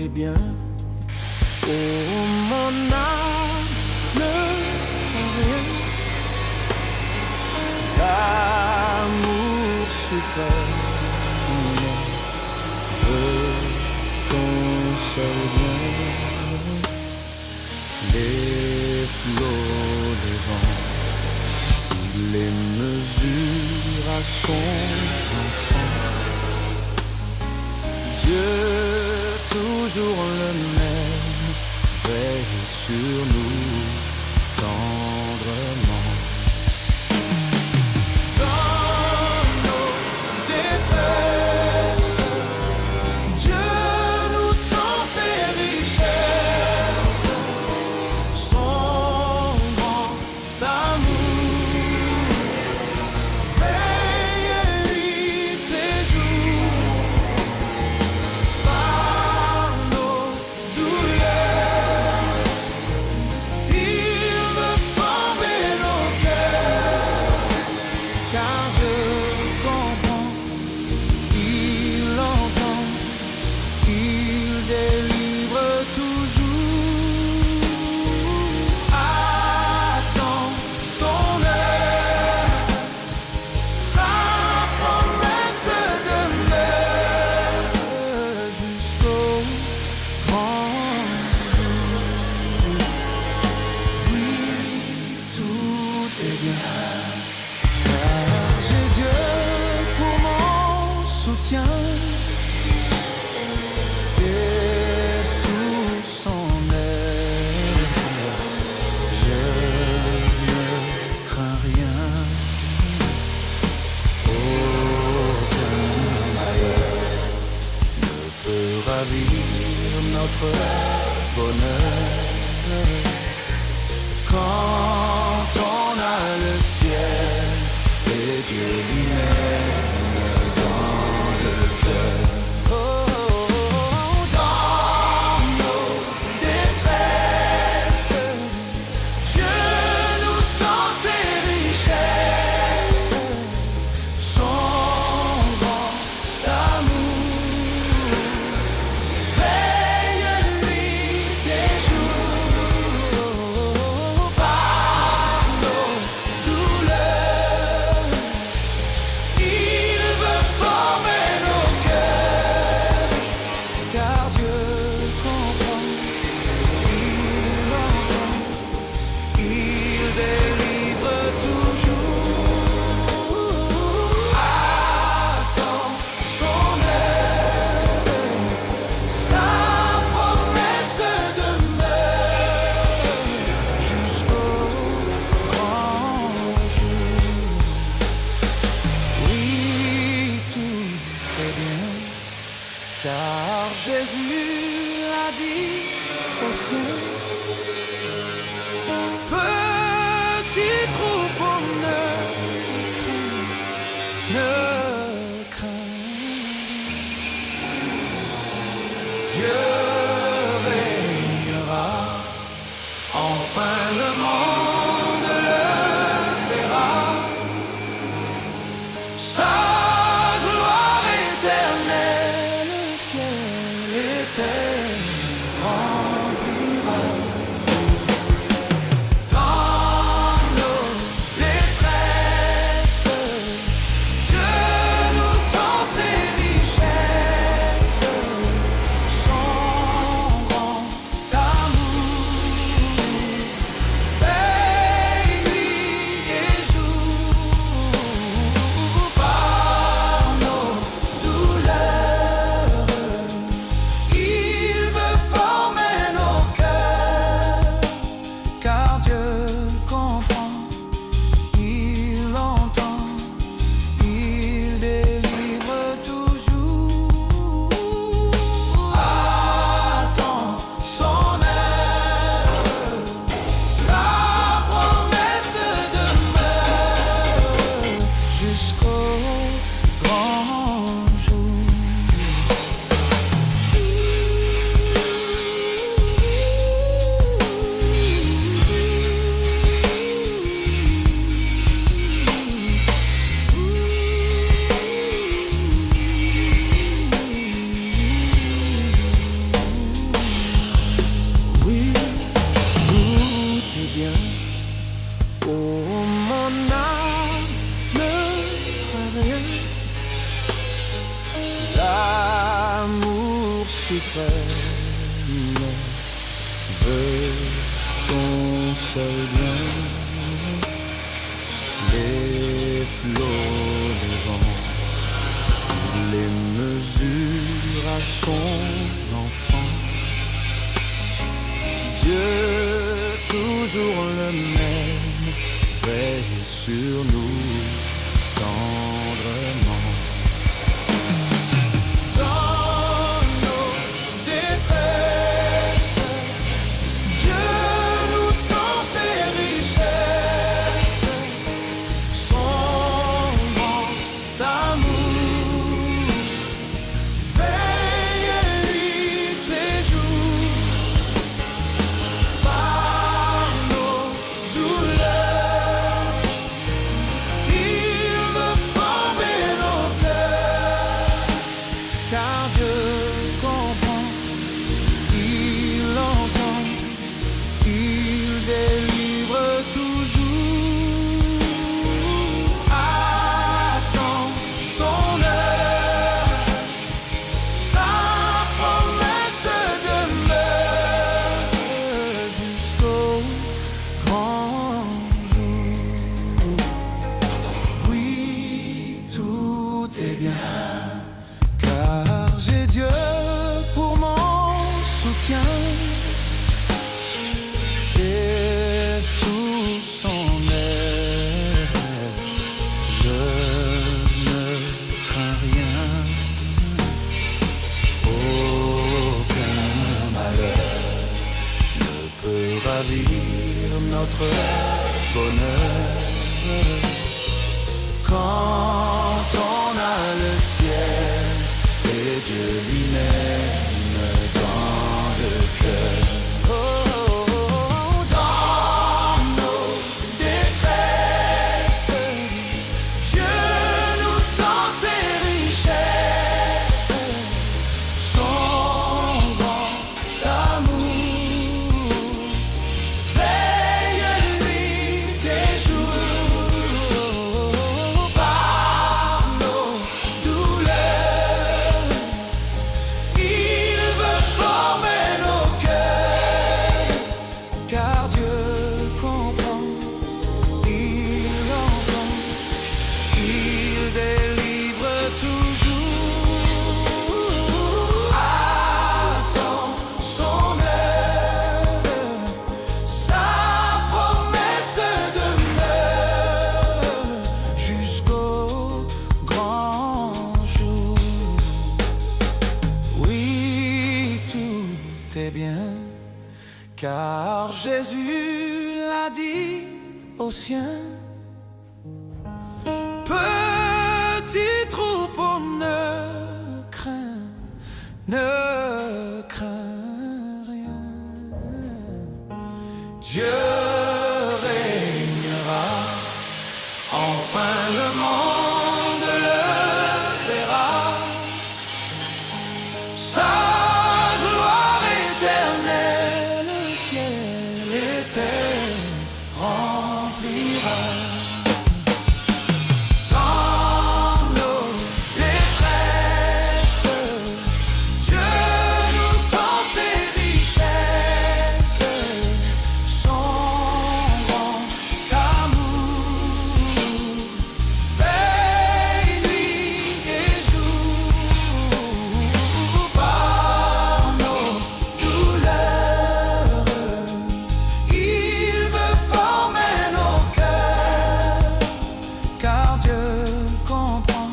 est bien. Oh mon âme, ne crains rien. L'amour suprême veut ton seul bien. Les flots des vents, il les mesure à son enfant. Dieu, toujours le même, veille sur nous tendrement. Dans nos détresses, Dieu nous tend ses richesses, son grand amour. Veille et nuit et jour. Par nos douleurs, il veut former nos cœurs, car Dieu comprend, il entend, il délivre toujours. Attends son heure, sa promesse demeure jusqu'au grand jour. Oui, tout est bien, car j'ai Dieu pour mon soutien. Et sous son aile, je ne crains rien. Aucun malheur ne peut ravir notre bonheur. Quand on a le ciel et Dieu lui-même dans le cœur. Oh, dans nos détresses, Dieu nous tend ses richesses, son grand amour. Veille nuit et jour. Par nos douleurs, il veut former nos cœurs, car Dieu comprend, il entend, il délivre toujours. Attends son heure, sa promesse demeure jusqu'au grand jour. Oui, tout est bien, car Jésus l'a dit au ciel. Petit troupeau, ne crains, ne crains. Dieu régnera, enfin le monde le verra. Sa gloire éternelle, le ciel et terre remplira. Dans nos détresses, Dieu nous tend ses richesses, son grand amour. suprême veut ton seul bien. Les flots des vents, il les mesure à son enfant. Dieu, toujours le même, veille sur nous tendrement. Car j'ai Dieu pour mon soutien, et sous son aile je ne crains rien. Aucun malheur ne peut ravir notre bonheur. Quand on a le ciel et Dieu lui-même dans le cœur. Oh, dans nos détresses, Dieu nous tend ses richesses, son grand amour. Veille nuit et jour, par nos douleurs. Il veut former nos cœurs, car Dieu comprend, il entend, il délivre toujours. Attends son heure, sa promesse demeure jusqu'au grand jour. Oui, tout est bien, car Jésus l'a dit aux siens. Petit troupeau, ne crains rien. Dieu régnera, enfin le monde le verra. Sa gloire éternelle, le ciel et terre remplira. Dans nos détresses, Dieu nous tend ses richesses, son grand amour. Veille nuit et jour, par nos douleurs. Il veut former nos cœurs, car Dieu comprend,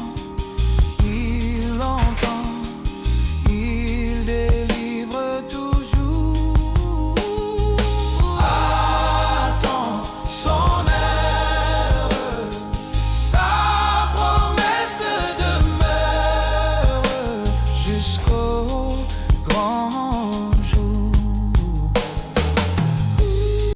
il entend, il délivre toujours. Attends son heure, sa promesse demeure jusqu'au grand